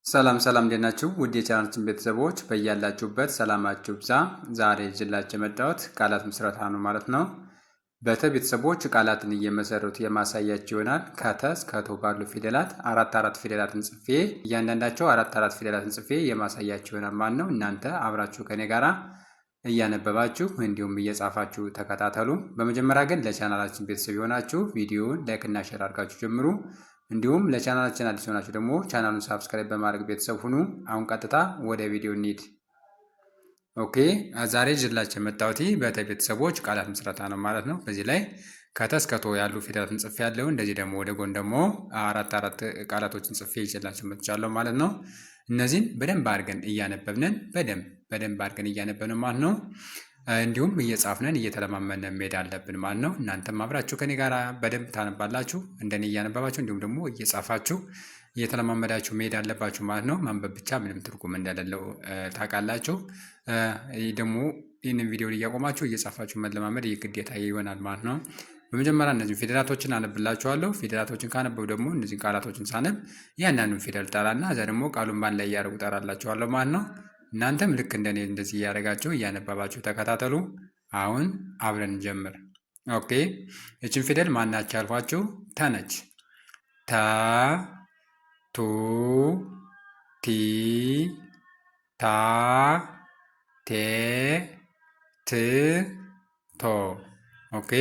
ሰላም ሰላም እንዴት ናችሁ? ውድ የቻናላችን ቤተሰቦች በያላችሁበት ሰላማችሁ ብዛ። ዛሬ ይዤላችሁ የመጣሁት ቃላት ምስረታ ነው ማለት ነው። በተ ቤተሰቦች ቃላትን እየመሰረቱ የማሳያችሁ ይሆናል። ከተ እስከ ቶ ባሉ ፊደላት አራት ፊደላትን ጽፌ እያንዳንዳቸው አራት ፊደላትን ጽፌ የማሳያችሁ ይሆናል ማለት ነው። እናንተ አብራችሁ ከኔ ጋራ እያነበባችሁ እንዲሁም እየጻፋችሁ ተከታተሉ። በመጀመሪያ ግን ለቻናላችን ቤተሰብ የሆናችሁ ቪዲዮውን ላይክ እና ሼር አድርጋችሁ ጀምሩ። እንዲሁም ለቻናላችን አዲስ ሆናችሁ ደግሞ ቻናሉን ሳብስክራይብ በማድረግ ቤተሰብ ሁኑ። አሁን ቀጥታ ወደ ቪዲዮ እንሂድ። ኦኬ ዛሬ ይዤላችሁ የመጣሁት በተ ቤተሰቦች ቃላት ምስረታ ነው ማለት ነው። በዚህ ላይ ከተ እስከ ቶ ያሉ ፊደላትን ጽፌያለሁ። እንደዚህ ደግሞ ወደ ጎን ደግሞ አራት ቃላቶችን ጽፌ ይዤላችሁ መጥቻለሁ ማለት ነው። እነዚህን በደንብ አድርገን እያነበብንን በደንብ አድርገን እያነበብን ማለት ነው። እንዲሁም እየጻፍነን እየተለማመንን መሄድ አለብን ማለት ነው። እናንተም አብራችሁ ከኔ ጋር በደንብ ታነባላችሁ፣ እንደኔ እያነበባችሁ እንዲሁም ደግሞ እየጻፋችሁ እየተለማመዳችሁ መሄድ አለባችሁ ማለት ነው። ማንበብ ብቻ ምንም ትርጉም እንደሌለው ታውቃላችሁ። ደግሞ ይህንን ቪዲዮ እያቆማችሁ እየጻፋችሁ መለማመድ የግዴታ ይሆናል ማለት ነው። በመጀመሪያ እነዚህ ፊደላቶችን አነብላችኋለሁ። ፊደላቶችን ካነበቡ ደግሞ እነዚህን ቃላቶችን ሳነብ እያንዳንዱን ፊደል ጠራና እዛ ደግሞ ቃሉን ባንድ ላይ እያደረጉ ጠራላችኋለሁ ማለት ነው። እናንተም ልክ እንደኔ እንደዚህ እያደረጋችሁ እያነባባችሁ ተከታተሉ። አሁን አብረን እንጀምር። ኦኬ እችን ፊደል ማናቸው ያልኳችሁ? ተ ነች። ተ ቱ ቲ ታ ቴ ት ቶ። ኦኬ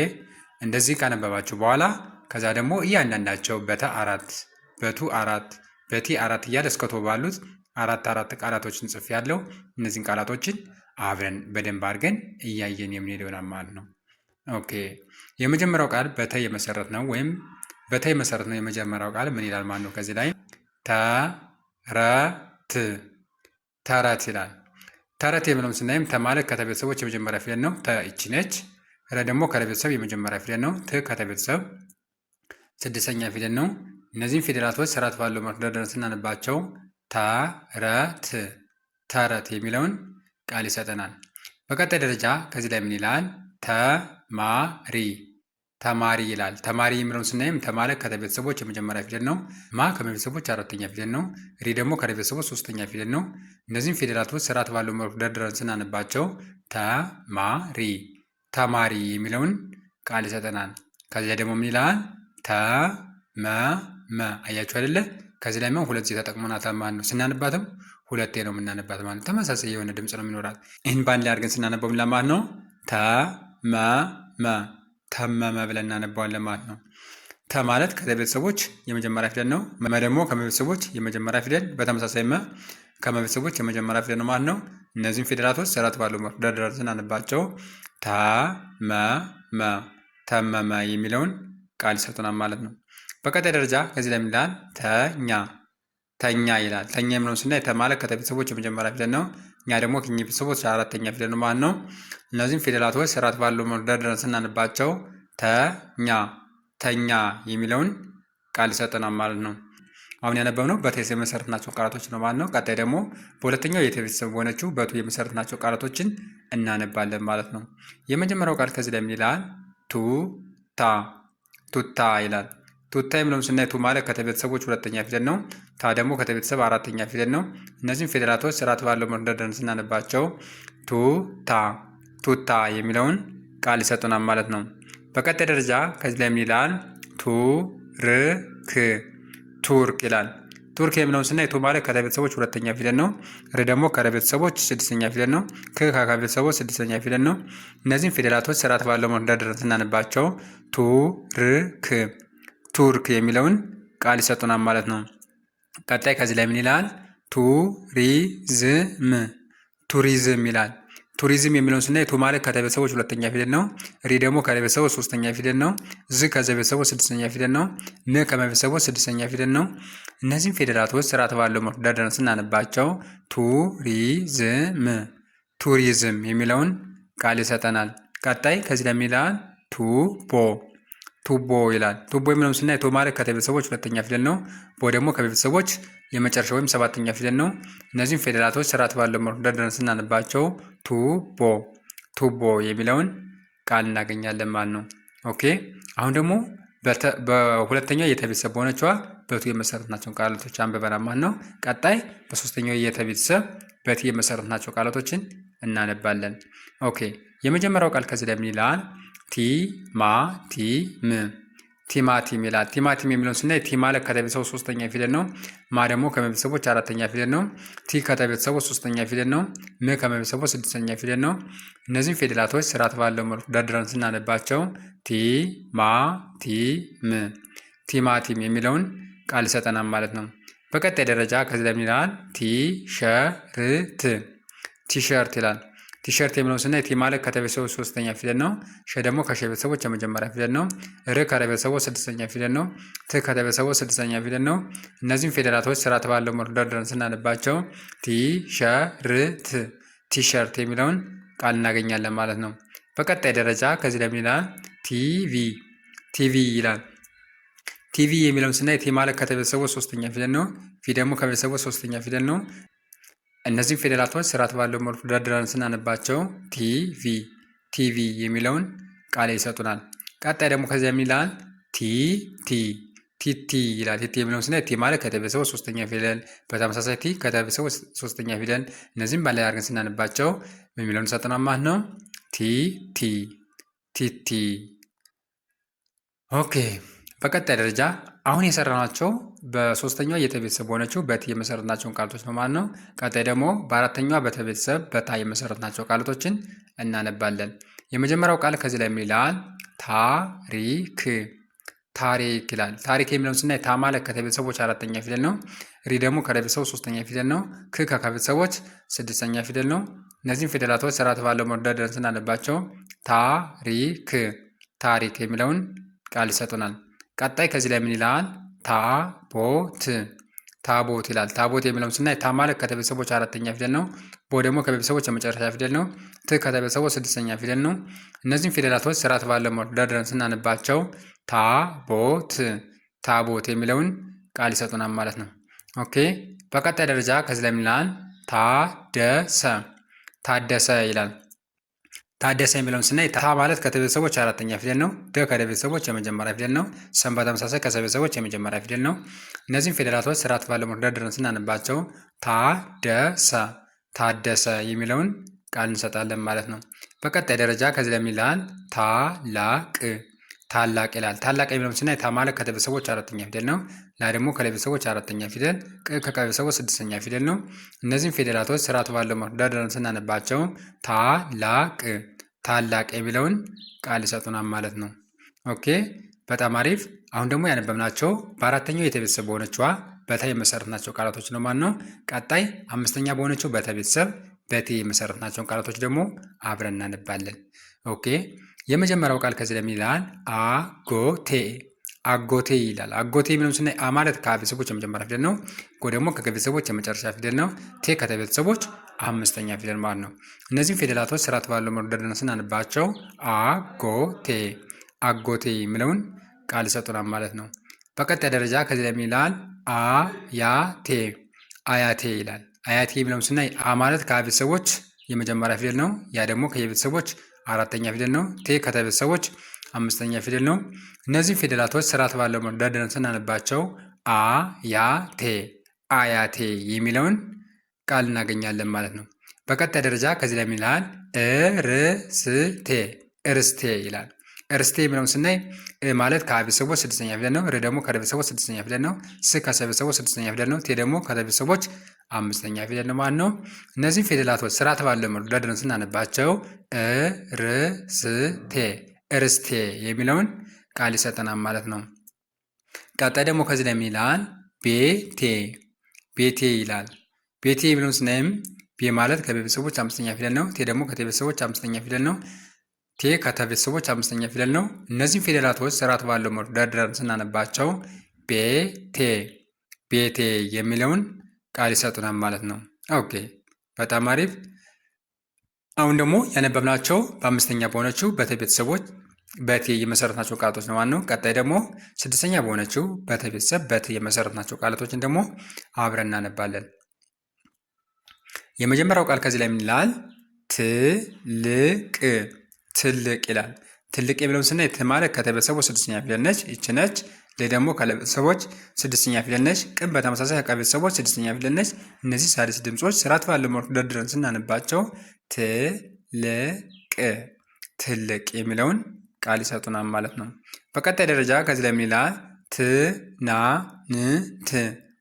እንደዚህ ካነበባችሁ በኋላ ከዛ ደግሞ እያንዳንዳቸው በተ አራት፣ በቱ አራት፣ በቲ አራት እያለ እስከ ቶ ባሉት አራት ቃላቶችን ጽፌ ያለው እነዚህን ቃላቶችን አብረን በደንብ አድርገን እያየን የምንሄድ ይሆናል ማለት ነው። ኦኬ የመጀመሪያው ቃል በተ የመሰረት ነው ወይም በተ የመሰረት ነው። የመጀመሪያው ቃል ምን ይላል ማለት ነው? ከዚህ ላይ ተረት፣ ተረት ይላል። ተረት የሚለውን ስናይም ተ ማለት ከተ ቤተሰቦች የመጀመሪያ ፊደል ነው። ተ ይቺ ነች። ረ ደግሞ ከረ ቤተሰብ የመጀመሪያ ፊደል ነው። ት ከተ ቤተሰብ ስድስተኛ ፊደል ነው። እነዚህም ፊደላቶች ስርዓት ባለው መልኩ ደርድረን ስናነባቸው ተረት፣ ተረት የሚለውን ቃል ይሰጠናል። በቀጣይ ደረጃ ከዚህ ላይ ምን ይላል? ተማሪ፣ ተማሪ ይላል። ተማሪ የሚለውን ስናይም ተ ማለት ከተ ቤተሰቦች የመጀመሪያ ፊደል ነው። ማ ከቤተሰቦች አራተኛ ፊደል ነው። ሪ ደግሞ ከረ ቤተሰቦች ሶስተኛ ፊደል ነው። እነዚህም ፊደላቶች ስርዓት ባለው መልኩ ደርድረን ስናነባቸው ተማሪ፣ ተማሪ የሚለውን ቃል ይሰጠናል። ከዚያ ደግሞ ምን ይላል? ተመመ። አያችሁ አይደለ? ከዚህ ላይ ሁለት ጊዜ ተጠቅመናታል ማለት ነው። ስናነባትም ሁለቴ ነው የምናነባት ማለት ነው። ተመሳሳይ የሆነ ድምፅ ነው የሚኖራት። ይህን በአንድ ላይ አድርገን ስናነበው ምን ማለት ነው? ተመመ፣ ተመመ ብለን እናነባዋለን ማለት ነው። ተ ማለት ከተ ቤተሰቦች የመጀመሪያ ፊደል ነው። መ ደግሞ ከመቤተሰቦች የመጀመሪያ ፊደል፣ በተመሳሳይ መ ከመቤተሰቦች የመጀመሪያ ፊደል ነው ማለት ነው። እነዚህም ፊደላቶች ስርዓት ባለው መልኩ ደርድረን ስናነባቸው ተመመ፣ ተመመ የሚለውን ቃል ይሰጡናል ማለት ነው። በቀጣይ ደረጃ ከዚህ ላይ ምን ይላል? ተኛ፣ ተኛ ይላል። ተኛ የሚለውን ስናይ ተ ማለት ከተ ቤተሰቦች የመጀመሪያ ፊደል ነው። እኛ ደግሞ ከኛ ቤተሰቦች አራተኛ ፊደል ነው ማለት ነው። እነዚህም ፊደላቶች ስርዓት ባለው መልኩ ደርድረን ስናነባቸው ተኛ፣ ተኛ የሚለውን ቃል ይሰጠናል ማለት ነው። አሁን ያነበብነው በተ የመሰረትናቸው ቃላቶች ነው ማለት ነው። ቀጣይ ደግሞ በሁለተኛው የተ ቤተሰብ በሆነችው በቱ የመሰረትናቸው ቃላቶችን እናነባለን ማለት ነው። የመጀመሪያው ቃል ከዚህ ላይ ምን ይላል? ቱታ፣ ቱታ ይላል። ቱታ የሚለውን ስናይ ቱ ማለት ከተ ቤተሰቦች ሁለተኛ ፊደል ነው። ታ ደግሞ ከተ ቤተሰብ አራተኛ ፊደል ነው። እነዚህም ፊደላቶች ስርዓት ባለው መልኩ ደርድረን ስናነባቸው ቱታ፣ ቱታ የሚለውን ቃል ይሰጡናል ማለት ነው። በቀጣይ ደረጃ ከዚህ ላይ ምን ይላል? ቱርክ፣ ቱርክ ይላል። ቱርክ የሚለውን ስናይ ቱ ማለት ከተ ቤተሰቦች ሁለተኛ ፊደል ነው። ር ደግሞ ከረ ቤተሰቦች ስድስተኛ ፊደል ነው። ክ ከከ ቤተሰቦች ስድስተኛ ፊደል ነው። እነዚህም ፊደላቶች ስርዓት ባለው መልኩ ደርድረን ስናነባቸው ቱርክ፣ ቱርክ የሚለውን ቃል ይሰጡናል ማለት ነው። ቀጣይ ከዚህ ላይ ምን ይላል? ቱሪዝም፣ ቱሪዝም ይላል። ቱሪዝም የሚለውን ስናይ ቱ ማለት ከተ ቤተሰቦች ሁለተኛ ፊደል ነው። ሪ ደግሞ ከረ ቤተሰቦች ሶስተኛ ፊደል ነው። ዝ ከዘ ቤተሰቦች ስድስተኛ ፊደል ነው። ን ከመቤተሰቦች ስድስተኛ ፊደል ነው። እነዚህም ፊደላቶች ስርዓት ባለው መልኩ ደርድረን ስናነባቸው ቱሪዝም፣ ቱሪዝም የሚለውን ቃል ይሰጠናል። ቀጣይ ከዚህ ላይ ምን ይላል? ቱቦ፣ ቱቦ ይላል። ቱቦ የሚለውን ስናይ ቱ ማለት ከተ ቤተሰቦች ሁለተኛ ፊደል ነው። ቦ ደግሞ ከቤተሰቦች የመጨረሻ ወይም ሰባተኛ ፊደል ነው። እነዚህም ፊደላቶች ስርዓት ባለው መልኩ ደርድረን ስናነባቸው ቱቦ፣ ቱቦ የሚለውን ቃል እናገኛለን ማለት ነው። ኦኬ አሁን ደግሞ በሁለተኛው የተ ቤተሰብ በሆነችዋ በቱ የመሰረትናቸውን ቃላቶች አንብበናል ማለት ነው። ቀጣይ በሶስተኛው የተ ቤተሰብ በቲ የመሰረትናቸው ቃላቶችን እናነባለን። ኦኬ የመጀመሪያው ቃል ከዚህ ላይ ምን ይላል? ቲማቲም ቲማቲም ይላል። ቲማቲም የሚለውን ስናይ ቲ ማለት ከተቤተሰቡ ሶስተኛ ፊደል ነው። ማ ደግሞ ከመቤተሰቦች አራተኛ ፊደል ነው። ቲ ከተቤተሰቦች ሶስተኛ ፊደል ነው። ም ከመቤተሰቦች ስድስተኛ ፊደል ነው። እነዚህም ፊደላቶች ስርዓት ባለው መልኩ ደርድረን ስናነባቸው ቲማቲም ቲማቲም የሚለውን ቃል ይሰጠናል ማለት ነው። በቀጣይ ደረጃ ከዚህ ላይ ምን ይላል? ቲሸርት ቲሸርት ይላል። ቲሸርት የሚለውን ስናይ ቲ ማለት ከተቤተሰቦች ሶስተኛ ፊደል ነው። ሸ ደግሞ ከሸ ቤተሰቦች የመጀመሪያ ፊደል ነው። ር ከቤተሰቦች ስድስተኛ ፊደል ነው። ት ከተቤተሰቦች ስድስተኛ ፊደል ነው። እነዚህም ፊደላቶች ስርዓት ባለው መልኩ ደርድረን ስናነባቸው ቲሸርት ቲሸርት የሚለውን ቃል እናገኛለን ማለት ነው። በቀጣይ ደረጃ ከዚህ ላይ ምን ይላል? ቲቪ ቲቪ ይላል። ቲቪ የሚለውን ስናይ ቲ ማለት ከተቤተሰቦች ሶስተኛ ፊደል ነው። ፊ ደግሞ ከቤተሰቦች ሶስተኛ ፊደል ነው። እነዚህም ፊደላቶች ስርዓት ባለው መልኩ ደርድረን ስናነባቸው ቲቪ የሚለውን ቃል ይሰጡናል። ቀጣይ ደግሞ ከዚያ ምን ይላል? ቲቲ ይላል። ቲቲ የሚለውን ስናይ ቲ ማለት ከተቤተሰቦች ሶስተኛ ፊደል፣ በተመሳሳይ ቲ ከተቤተሰቦች ሶስተኛ ፊደል፣ እነዚህም ባላይ አድርገን ስናነባቸው የሚለውን ይሰጡናል ማለት ነው። ቲቲ። ኦኬ በቀጣይ ደረጃ አሁን የሰራናቸው በሶስተኛዋ የተ ቤተሰብ በሆነችው በት የመሰረትናቸውን ቃላቶች ነው ማለት ነው። ቀጣይ ደግሞ በአራተኛዋ በተ ቤተሰብ በታ የመሰረትናቸው ቃላቶችን እናነባለን። የመጀመሪያው ቃል ከዚህ ላይ ምን ይላል? ታሪክ ይላል። ታሪክ የሚለውን ስናይ ታ ማለት ከቤተሰቦች አራተኛ ፊደል ነው። ሪ ደግሞ ከቤተሰቦች ሶስተኛ ፊደል ነው። ክ ከቤተሰቦች ስድስተኛ ፊደል ነው። እነዚህም ፊደላቶች ስርዓት ባለው መልኩ ደርድረን ስናነባቸው ታሪክ የሚለውን ቃል ይሰጡናል። ቀጣይ ከዚህ ላይ ምን ይላል? ታቦት ይላል። ታቦት የሚለውን ስናይ ታ ማለት ከተቤተሰቦች አራተኛ ፊደል ነው። ቦ ደግሞ ከቤተሰቦች የመጨረሻ ፊደል ነው። ት ከተቤተሰቦች ስድስተኛ ፊደል ነው። እነዚህም ፊደላቶች ስርዓት ባለው መልኩ ደርድረን ስናነባቸው ታቦት የሚለውን ቃል ይሰጡናል ማለት ነው። ኦኬ በቀጣይ ደረጃ ከዚህ ላይ ምን ይላል? ታደሰ ይላል። ታደሰ የሚለውን ስናይ ታ ማለት ከተቤተሰቦች አራተኛ ፊደል ነው። ደ ከቤተሰቦች የመጀመሪያ ፊደል ነው። ሰም በተመሳሳይ ከቤተሰቦች የመጀመሪያ ፊደል ነው። እነዚህም ፊደላቶች ስርዓት ባለው መልኩ ደርድረን ስናነባቸው ታደሰ የሚለውን ቃል እንሰጣለን ማለት ነው። በቀጣይ ደረጃ ከዚህ ላይ ምን ይላል? ታላቅ ይላል። ታላቅ የሚለውን ስናይ ታ ማለት ከተቤተሰቦች አራተኛ ፊደል ነው። ላ ደግሞ ከቤተሰቦች አራተኛ ፊደል፣ ቅ ከቤተሰቦች ስድስተኛ ፊደል ነው። እነዚህም ፊደላቶች ስርዓት ባለው መልኩ ደርድረን ስናነባቸው ታላቅ የሚለውን ቃል ይሰጡናል ማለት ነው። ኦኬ በጣም አሪፍ። አሁን ደግሞ ያነበብናቸው በአራተኛው የተ ቤተሰብ በሆነችዋ በተ የመሰረትናቸው ቃላቶች ነው ማለት ነው። ቀጣይ አምስተኛ በሆነችው በተ ቤተሰብ በቴ የመሰረትናቸውን ቃላቶች ደግሞ አብረን እናነባለን። ኦኬ የመጀመሪያው ቃል ከዚህ ለምን ይላል? አጎቴ ይላል። አጎቴ የሚለውን ስናይ አ ማለት ከቤተሰቦች የመጀመሪያ ፊደል ነው። ጎ ደግሞ ከቤተሰቦች የመጨረሻ ፊደል ነው። ቴ ከተቤተሰቦች አምስተኛ ፊደል ማለት ነው። እነዚህም ፊደላቶች ስርዓት ባለው መልኩ ደርድረን ስናነባቸው አጎቴ የሚለውን ቃል ይሰጡናል ማለት ነው። በቀጣይ ደረጃ ከዚህ ለምን ይላል? አያቴ ይላል። አያቴ የሚለውን ስናይ አ ማለት ከቤተሰቦች የመጀመሪያ ፊደል ነው። ያ ደግሞ ከየቤተሰቦች አራተኛ ፊደል ነው። ቴ ከተቤተሰቦች አምስተኛ ፊደል ነው። እነዚህ ፊደላቶች ስርዓት ባለው መልኩ ደርድረን ስናነባቸው አያቴ የሚለውን ቃል እናገኛለን ማለት ነው። በቀጣይ ደረጃ ከዚህ ላይ ምን ይላል? እርስቴ ይላል። እርስቴ የሚለውን ስናይ ማለት ከቤተሰቦች ስድስተኛ ፊደል ነው። ር ደግሞ ከቤተሰቦች ስድስተኛ ፊደል ነው። ስ ከቤተሰቦች ስድስተኛ ፊደል ነው። ቴ ደግሞ ከቤተሰቦች አምስተኛ ፊደል ነው ማለት ነው። እነዚህ ፊደላቶች ስርዓት ባለው መልኩ ደርድረን ስናነባቸው እርስቴ የሚለውን ቃል ይሰጠናል ማለት ነው። ቀጣይ ደግሞ ከዚህ ላይ ምን ይላል? ቤቴ ይላል። ቤቴ የሚለውን ስናይም ቤ ማለት ከቤተሰቦች አምስተኛ ፊደል ነው። ቴ ደግሞ ከቤተሰቦች አምስተኛ ፊደል ነው። ቴ ከቤተሰቦች አምስተኛ ፊደል ነው። እነዚህም ፊደላቶች ስርዓት ባለው መልኩ ደርድረን ስናነባቸው ቤቴ የሚለውን ቃል ይሰጡናል ማለት ነው። ኦኬ በጣም አሪፍ። አሁን ደግሞ ያነበብናቸው በአምስተኛ በሆነችው በተ ቤተሰቦች በቴ የመሰረትናቸው ቃላቶች ነው ማለት ነው። ቀጣይ ደግሞ ስድስተኛ በሆነችው በተ ቤተሰብ በተ የመሰረትናቸው ቃላቶችን ደግሞ አብረን እናነባለን። የመጀመሪያው ቃል ከዚህ ላይ ምን ይላል? ትልቅ ይላል። ትልቅ የሚለውን ስናይ ት ማለት ከተ ቤተሰቦች ስድስተኛ ፊደል ነች። ይች ነች። ለ ደግሞ ከለ ቤተሰቦች ስድስተኛ ፊደል ነች። ቅን በተመሳሳይ ከቀ ቤተሰቦች ስድስተኛ ፊደል ነች። እነዚህ ሳድስ ድምጾች ስርዓት ባለው መልኩ ደርድረን ስናነባቸው ትልቅ ትልቅ የሚለውን ቃል ይሰጡናል ማለት ነው። በቀጣይ ደረጃ ከዚህ ላይ ምን ይላል? ትናንት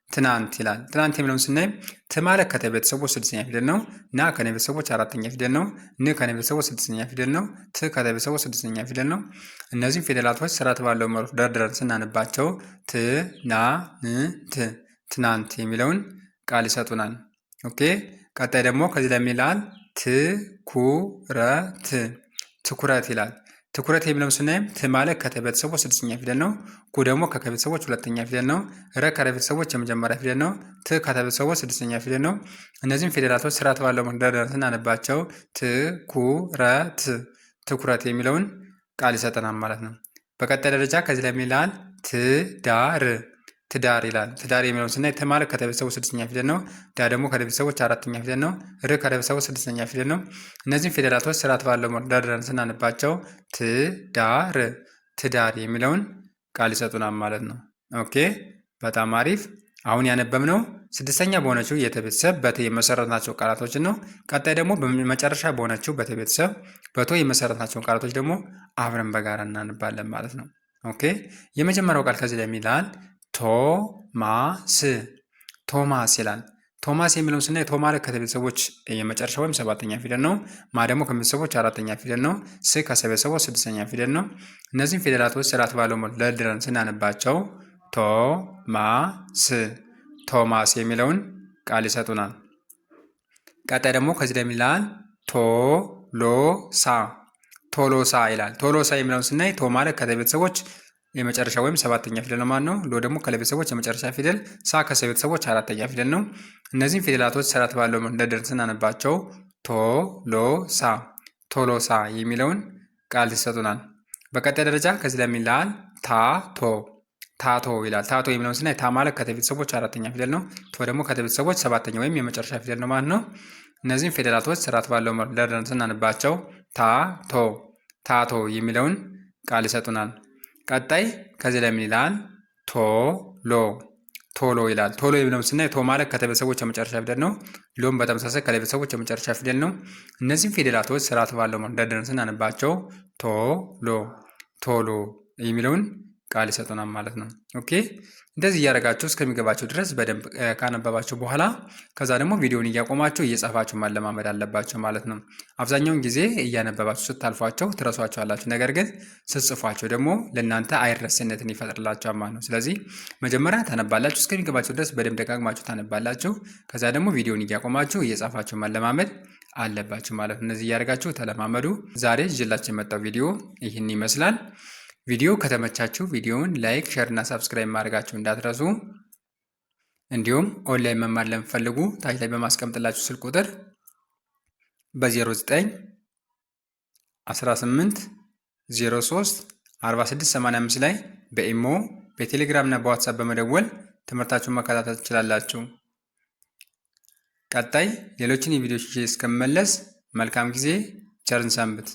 ትናንት ይላል። ትናንት የሚለውን ስናይ ት ማለት ከተ ቤተሰቦች ስድስተኛ ፊደል ነው። ና ከነ ቤተሰቦች አራተኛ ፊደል ነው። ን ከነ ቤተሰቦች ስድስተኛ ፊደል ነው። ት ከተ ቤተሰቦች ስድስተኛ ፊደል ነው። እነዚህም ፊደላቶች ስርዓት ባለው መልኩ ደርድረን ስናነባቸው ትናንት ትናንት የሚለውን ቃል ይሰጡናል። ኦኬ። ቀጣይ ደግሞ ከዚህ ላይ ምን ይላል? ትኩረት ትኩረት ይላል። ትኩረት የሚለውን ስናይም ት ማለት ከተ ቤተሰቦች ስድስተኛ ፊደል ነው። ኩ ደግሞ ከከ ቤተሰቦች ሁለተኛ ፊደል ነው። ረ ከረ ቤተሰቦች የመጀመሪያ ፊደል ነው። ት ከተ ቤተሰቦች ስድስተኛ ፊደል ነው። እነዚህም ፊደላቶች ስርዓት ባለው መንደርደር ስናነባቸው ትኩረት ትኩረት የሚለውን ቃል ይሰጠናል ማለት ነው። በቀጣይ ደረጃ ከዚህ ላይ ምን ይላል? ትዳር ትዳር ይላል። ትዳር የሚለውን ስናይ ት ማለት ከተ ቤተሰቦች ስድስተኛ ፊደል ነው። ዳ ደግሞ ከደ ቤተሰቦች አራተኛ ፊደል ነው። ር ከደ ቤተሰቦች ስድስተኛ ፊደል ነው። እነዚህም ፊደላቶች ስርዓት ባለው ደርድረን ስናነባቸው ትዳር ትዳር የሚለውን ቃል ይሰጡናል ማለት ነው። ኦኬ፣ በጣም አሪፍ። አሁን ያነበብነው ስድስተኛ በሆነችው የተ ቤተሰብ በተ የመሰረትናቸው ቃላቶችን ነው። ቀጣይ ደግሞ በመጨረሻ በሆነችው በተ ቤተሰብ በቶ የመሰረትናቸውን ቃላቶች ደግሞ አብረን በጋራ እናነባለን ማለት ነው። ኦኬ፣ የመጀመሪያው ቃል ከዚህ ላይ ይላል ቶማስ ቶማስ ይላል። ቶማስ የሚለውን ስናይ ቶ ማለት ከቤተሰቦች የመጨረሻ ወይም ሰባተኛ ፊደል ነው። ማ ደግሞ ከቤተሰቦች አራተኛ ፊደል ነው። ስ ከቤተሰቦች ስድስተኛ ፊደል ነው። እነዚህም ፊደላቶች ስርዓት ባለው መልኩ ደርድረን ስናነባቸው ቶማስ ቶማስ የሚለውን ቃል ይሰጡናል። ቀጣይ ደግሞ ከዚህ ላይ ይላል ቶሎሳ ቶሎሳ ይላል። ቶሎሳ የሚለውን ስናይ ቶ ማለት ከቤተሰቦች የመጨረሻ ወይም ሰባተኛ ፊደል ነው ማለት ነው። ሎ ደግሞ ከለቤተሰቦች የመጨረሻ ፊደል፣ ሳ ከሰቤተሰቦች አራተኛ ፊደል ነው። እነዚህም ፊደላቶች ስርዓት ባለው መንደርደር ስናነባቸው ቶሎሳ ቶሎሳ የሚለውን ቃል ይሰጡናል። በቀጣይ ደረጃ ከዚህ ላይ ይላል ታቶ ታቶ ይላል። ታቶ የሚለውን ስናይ ታ ማለት ከቤተሰቦች አራተኛ ፊደል ነው። ቶ ደግሞ ከቤተሰቦች ሰባተኛ ወይም የመጨረሻ ፊደል ነው ማለት ነው። እነዚህም ፊደላቶች ስርዓት ባለው መንደርደር ስናነባቸው ታቶ ታቶ የሚለውን ቃል ይሰጡናል። ቀጣይ ከዚህ ላይ ምን ይላል? ቶሎ ቶሎ ይላል። ቶሎ የሚለውን ስናይ ቶ ማለት ከቤተሰቦች የመጨረሻ ፊደል ነው። ሎም በተመሳሳይ ከቤተሰቦች የመጨረሻ ፊደል ነው። እነዚህም ፊደላቶች ስርዓት ባለው መንደርደር ስናነባቸው ቶሎ ቶሎ የሚለውን ቃል ይሰጡናል ማለት ነው። ኦኬ፣ እንደዚህ እያደረጋችሁ እስከሚገባችሁ ድረስ በደንብ ካነበባችሁ በኋላ ከዛ ደግሞ ቪዲዮውን እያቆማችሁ እየጻፋችሁ ማለማመድ አለባችሁ ማለት ነው። አብዛኛውን ጊዜ እያነበባችሁ ስታልፏቸው ትረሷቸዋላችሁ። ነገር ግን ስትጽፏቸው ደግሞ ለእናንተ አይረስነትን ይፈጥርላችኋል ማለት ነው። ስለዚህ መጀመሪያ ታነባላችሁ፣ እስከሚገባችሁ ድረስ በደንብ ደጋግማችሁ ታነባላችሁ። ከዛ ደግሞ ቪዲዮውን እያቆማችሁ እየጻፋችሁ ማለማመድ አለባችሁ ማለት ነው። እነዚህ እያደረጋችሁ ተለማመዱ። ዛሬ ይዤላችሁ የመጣው ቪዲዮ ይህን ይመስላል። ቪዲዮ ከተመቻችሁ ቪዲዮውን ላይክ፣ ሼር እና ሰብስክራይብ ማድረጋችሁ እንዳትረሱ። እንዲሁም ኦንላይን መማር ለምትፈልጉ ታች ላይ በማስቀምጥላችሁ ስልክ ቁጥር በ09 18 03 46 85 ላይ በኢሞ በቴሌግራም እና በዋትሳፕ በመደወል ትምህርታችሁን መከታተል ትችላላችሁ። ቀጣይ ሌሎችን የቪዲዮ እስከምመለስ መልካም ጊዜ፣ ቸርን ሰንብት።